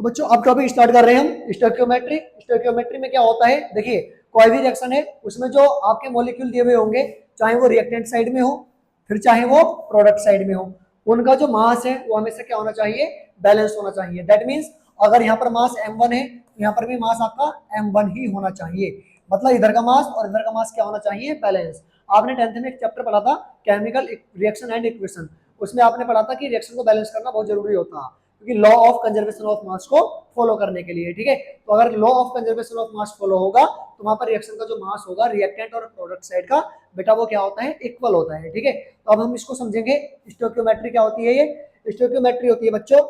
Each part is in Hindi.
तो बच्चों अब टॉपिक स्टार्ट कर रहे हैं हम स्टोइकियोमेट्री। स्टोइकियोमेट्री में क्या होता है, देखिए कोई भी रिएक्शन है उसमें जो आपके मॉलिक्यूल दिए हुए होंगे, चाहे वो रिएक्टेंट साइड में हो फिर चाहे वो प्रोडक्ट साइड में हो, उनका जो मास है वो हमेशा क्या होना चाहिए, बैलेंस होना चाहिए। दैट मीन्स अगर यहाँ पर मास m1 है तो यहाँ पर भी मास आपका m1 ही होना चाहिए, मतलब इधर का मास और इधर का मास क्या होना चाहिए, बैलेंस। आपने 10th में एक चैप्टर पढ़ा था केमिकल रिएक्शन एंड इक्वेशन, उसमें आपने पढ़ा था कि रिएक्शन को बैलेंस करना बहुत जरूरी होता है, क्योंकि law of conservation of mass को फॉलो करने के लिए, ठीक है। तो अगर law of conservation of mass follow होगा तो वहां पर रिएक्शन का जो मास होगा रिएक्टेंट और प्रोडक्ट साइड का, बेटा वो क्या होता है, इक्वल होता है, ठीक है। तो अब हम इसको समझेंगे स्टोइकियोमेट्री क्या होती है। ये स्टोइकियोमेट्री होती है बच्चों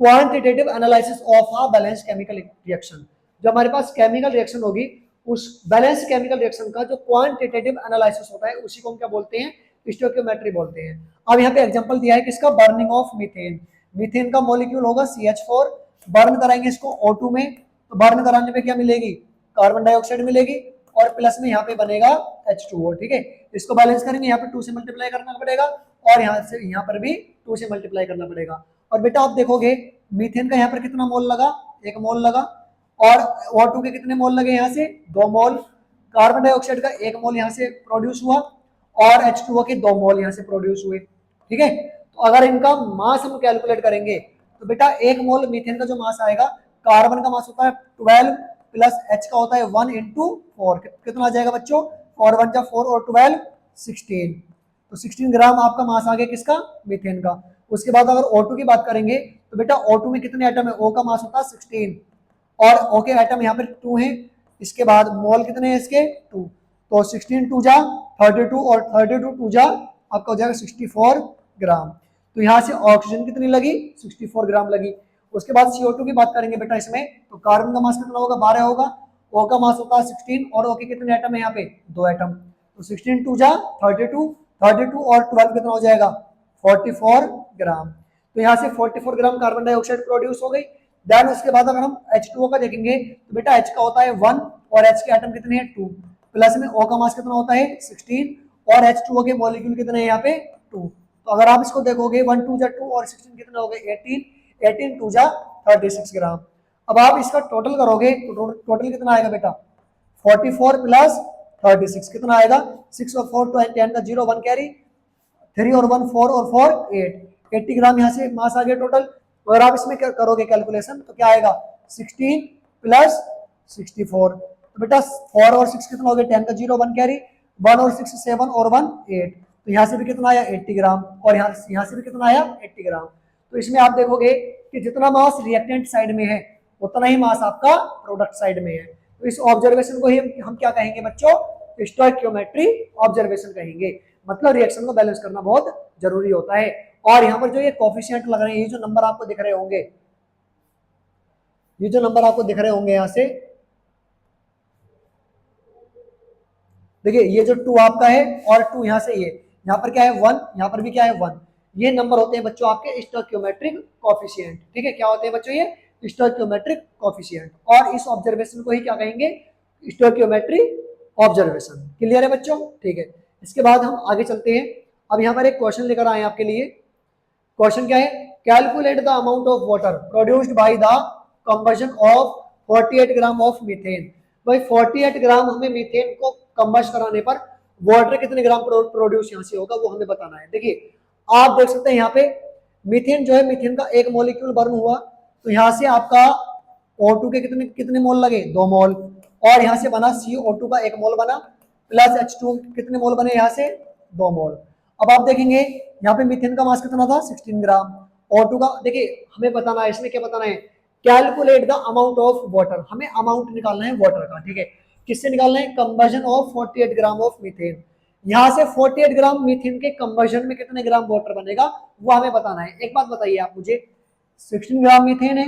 quantitative analysis of a balance chemical reaction. जो हमारे पास केमिकल रिएक्शन होगी उस बैलेंस केमिकल रिएक्शन का जो क्वांटिटेटिव एनालिसिस होता है उसी को हम क्या बोलते हैं, स्टोइकियोमेट्री बोलते हैं। अब यहाँ पे एग्जांपल दिया है किसका, बर्निंग ऑफ मीथेन। मीथेन का मॉलिक्यूल होगा CH4, बर्न कराएंगे इसको O2 में, तो बर्न कराने पे क्या मिलेगी, कार्बन डाइऑक्साइड मिलेगी और प्लस में यहाँ पे बनेगा H2O, ठीक है। इसको बैलेंस करेंगे, यहाँ पे 2 से मल्टीप्लाई करना पड़ेगा और यहाँ से यहाँ पर भी 2 से मल्टीप्लाई करना पड़ेगा। और बेटा आप देखोगे मीथेन का यहाँ पर कितना मोल लगा, 1 मोल लगा, और O2 के कितने मोल लगे, यहाँ से 2 मोल, कार्बन डाइऑक्साइड का 1 मोल यहाँ से प्रोड्यूस हुआ और H2O के 2 मोल यहाँ से प्रोड्यूस हुए, ठीक है। तो अगर इनका मास हम कैलकुलेट करेंगे तो बेटा 1 मोल मीथेन का जो मास आएगा, कार्बन का मास होता है 12 प्लस H का होता है 1 इंटू 4, कितना आ जाएगा बच्चों, 4 1 जा 4 और 12 16, तो 16 ग्राम आपका मास आ गया किसका, मीथेन का। उसके बाद अगर O2 की बात करेंगे तो बेटा O2 में कितने एटम है, O का मास होता है 16 और O के एटम यहाँ पे 2 हैं, इसके बाद मोल कितने हैं इसके 2, तो 16 2 जा 32 और 32 2 जा आपका हो जाएगा 64 ग्राम। तो यहाँ से ऑक्सीजन कितनी लगी, 64 ग्राम लगी। उसके बाद CO2 की बात करेंगे बेटा इसमें, तो कार्बन का मास कितना होगा, 12 होगा, O का मास होता है 16 और O के कितने एटम है यहाँ पे, 2 एटम, तो 16 2 जा 32, 32 और 12 कितना हो जाएगा 44 ग्राम। तो यहाँ से 44 ग्राम कार्बन डाइऑक्साइड प्रोड्यूस हो गई। देन उसके बाद अगर हम H2O का देखेंगे तो बेटा H का होता है 1 और H के एटम कितने हैं 2, प्लस में O का मास कितना होता है 16 और H2O के मॉलिक्यूल कितने हैं यहाँ पे 2। तो अगर आप इसको देखोगे 1 2 जा 2 और 16 कितना हो गए 18, 18 2 जा 36 ग्राम। अब आप इसका टोटल करोगे तो टोटल कितना आएगा बेटा 44 प्लस 36 कितना आएगा, 6 और 4 तो 10 का 0 1 कैरी, 3 और 1 4 और 4 8, 80 ग्राम यहाँ से मास आ गया टोटल। अगर आप इसमें क्या करोगे कैलकुलेशन तो क्या आएगा 16 प्लस 64, तो बेटा 4 और 6 कितना हो गया 10 का 0 1 कैरी, 1 और 6 7 और 1 8, तो यहाँ से भी कितना आया 80 ग्राम और यहाँ से भी कितना आया 80 ग्राम। तो इसमें आप देखोगे कि जितना मास रिएक्टेंट साइड में है उतना ही मास आपका प्रोडक्ट साइड में है। तो इस ऑब्जर्वेशन को ही हम क्या कहेंगे बच्चों, स्टोइकियोमेट्री ऑब्जर्वेशन कहेंगे। मतलब रिएक्शन को बैलेंस करना बहुत जरूरी होता है। और यहाँ पर जो ये कोफिशिएंट लग रहे हैं, ये जो नंबर आपको दिख रहे होंगे, ये जो नंबर आपको दिख रहे होंगे यहाँ से देखिए, ये जो 2 आपका है और 2 यहाँ से ये यहाँ पर क्या है 1, यहाँ पर भी क्या है 1, ये नंबर होते हैं बच्चों आपके स्टोइकियोमेट्रिक कोफिशिएंट, ठीक है। क्या होते हैं बच्चों, ये स्टोइकियोमेट्रिक कोफिशिएंट, और इस ऑब्जर्वेशन को ही क्या कहेंगे, स्टोइकियोमेट्री ऑब्जर्वेशन। क्लियर है बच्चों, ठीक है। इसके बाद हम आगे चलते हैं। अब यहाँ पर एक क्वेश्चन लेकर आए आपके लिए। क्वेश्चन क्या है, calculate the amount of water produced by the combustion of 48 gram of methane. भाई 48 ग्राम हमें मीथेन को कंबस्ट कराने पर वाटर कितने ग्राम प्रोड्यूस यहाँ से होगा वो हमें बताना है। देखिए आप देख सकते हैं यहाँ पे मीथेन जो है, मीथेन का 1 मॉलिक्यूल बर्न हुआ तो यहाँ से आपका O2 के कितने कितने मोल लगे 2 मोल, और यहाँ से बना CO2 का 1 मोल बना, प्लस H2 कितने मोल बने यहाँ से 2 मोल। अब आप देखेंगे यहाँ पे मीथेन का मास कितना था 16 ग्राम, O2 का देखिए हमें बताना है, इसमें क्या बताना है, calculate the amount of water, हमें अमाउंट निकालना है वाटर का, ठीक है। किससे निकालना है, combustion of 48 gram of methane. यहाँ से 48 ग्राम मीथेन के कंबशन में कितने ग्राम वाटर बनेगा वो हमें बताना है। एक बात बताइए आप मुझे, 16 ग्राम मीथेन है,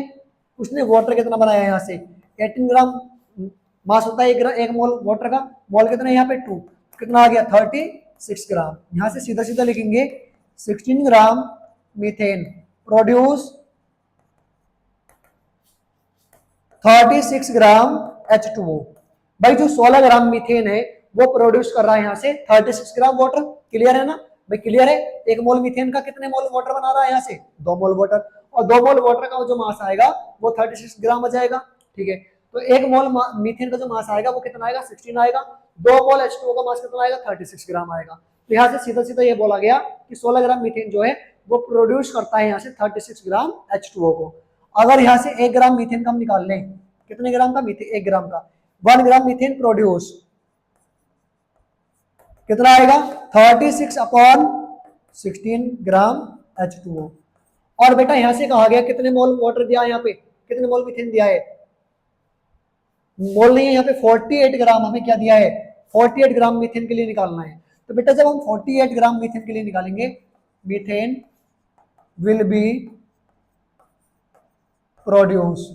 उसने वाटर कितना बनाया, यहाँ से 18 ग्राम मास होता है एक मोल वाटर का, मोल कितना है यहाँ पे 2, कितना आ गया 36 ग्राम। यहाँ से सीधा सीधा लिखेंगे 16 ग्राम मीथेन प्रोड्यूस 36 ग्राम H2O। भाई जो 16 ग्राम मीथेन है वो प्रोड्यूस कर रहा है यहाँ से 36 ग्राम वाटर, क्लियर है ना। भाई क्लियर है? एक मोल मीथेन का कितने मोल वाटर बना रहा है यहाँ से? 2 मोल वाटर, और 2 मोल वाटर का जो मास आएगा वो 36 ग्राम आ जाएगा। ठीक है, तो एक मोल मीथेन का जो मास आएगा वो कितना आएगा? 16 आएगा। 2 मोल H2O का मास कितना आएगा? 36 ग्राम आएगा। तो यहाँ से सीधा सीधा ये बोला गया कि 16 ग्राम मीथेन जो है वो प्रोड्यूस करता है यहाँ से 36 ग्राम H2O को। अगर यहाँ से 1 ग्राम मीथेन का हम निकाल लें, कितने ग्राम का मीथेन? 1 ग्राम का, 1 ग्राम मीथेन प्रोड्यूस कितना आएगा? 36 अपॉन 16 ग्राम H2O। और बेटा यहां से कहा गया कितने मोल वाटर दिया है, यहाँ पे कितने मोल मीथेन दिया है? मोल नहीं है यहाँ पे, 48 ग्राम हमें क्या दिया है? 48 ग्राम मीथेन के लिए निकालना है। तो बेटा जब हम 48 ग्राम मीथेन के लिए निकालेंगे, मीथेन विल बी प्रोड्यूस,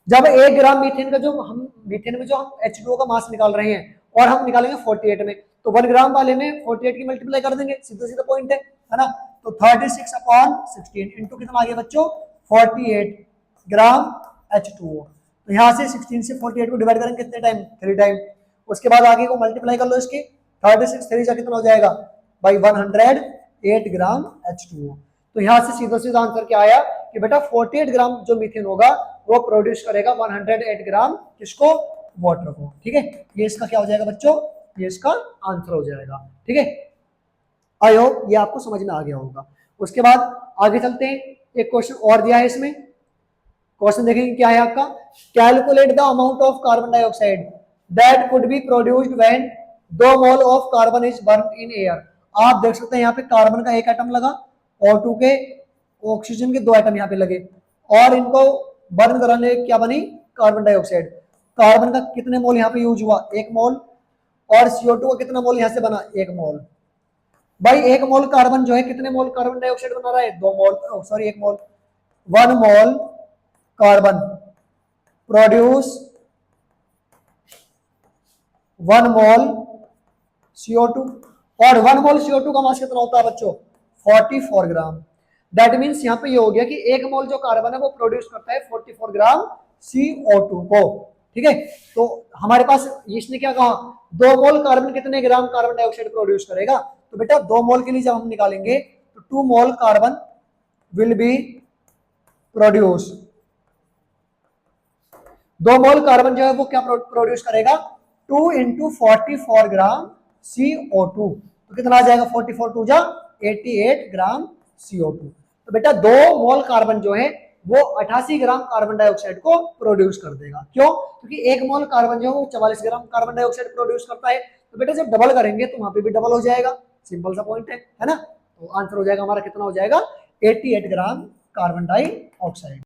जब 1 ग्राम मीथेन का जो हम मीथेन में जो हम H2O का मास निकाल रहे हैं और हम निकालेंगे 48 में, तो 1 ग्राम वाले में 48 की मल्टीप्लाई कर देंगे, सीधा सीधा पॉइंट है ना। तो 36 अपॉन 16 इंटू कितना आ गया बच्चों? 48 ग्राम H2O। तो यहाँ से 16 से 48 को डिवाइड करेंगे कितने टाइम? 3 टाइम। उसके बाद आगे को मल्टीप्लाई कर लो इसके, 36 3 जा कितना हो जाएगा भाई? 108 ग्राम H2O। तो यहाँ से सीधा सीधा आंसर क्या आया कि बेटा 48 ग्राम जो मीथेन होगा वो प्रोड्यूस करेगा 108 ग्राम किसको? वाटर को। ठीक है, ये इसका क्या हो जाएगा बच्चों? ये इसका आंसर हो जाएगा। ठीक है, आई होप ये आपको समझ में आ गया होगा। उसके बाद आगे चलते हैं, एक क्वेश्चन और दिया है इसमें। क्वेश्चन देखेंगे क्या है आपका? Calculate the amount of carbon dioxide that could be produced when 2 mole of carbon is burn in air. आप देख सकते हैं यहाँ पे कार्बन का 1 एटम लगा, O2 के, ऑक्सीजन के 2 एटम यहाँ पे लगे, और इनको बर्न कराने क्या बनी? Carbon dioxide. कार्बन का कितने मोल यहाँ पे यूज हुआ? 1 मोल, और CO2 का कितना मोल यहाँ से बना? 1 मोल। भाई 1 मोल कार्बन जो है कितने मोल कार्बन डाइऑक्साइड बना रहा है? 2 मोल, सॉरी 1 मोल। 1 मोल कार्बन प्रोड्यूस 1 मोल CO2, और 1 मोल CO2 का मास कितना होता है बच्चों? 44 ग्राम। दैट मीन्स यहाँ पे ये हो गया कि 1 मोल जो कार्बन है वो प्रोड्यूस करता है 44 ग्राम CO2 को। ठीक है, तो हमारे पास इसने क्या कहा? 2 मोल कार्बन कितने ग्राम कार्बन डाइऑक्साइड प्रोड्यूस करेगा? तो बेटा 2 मोल के लिए जब हम निकालेंगे तो 2 mole carbon will be produce, 2 mole carbon जो है वो क्या प्रोड्यूस करेगा? 2 इंटू 44 ग्राम CO2। तो कितना आ जाएगा? 44 2 जा 88 ग्राम CO2। तो बेटा 2 मोल कार्बन जो है वो 88 ग्राम कार्बन डाइऑक्साइड को प्रोड्यूस कर देगा। क्यों? क्योंकि 1 मोल कार्बन जो है वो 44 ग्राम कार्बन डाइऑक्साइड प्रोड्यूस करता है। तो बेटा जब डबल करेंगे तो वहां पे भी डबल हो जाएगा, सिंपल सा पॉइंट है ना। तो आंसर हो जाएगा हमारा कितना हो जाएगा? 88 ग्राम कार्बन डाइऑक्साइड।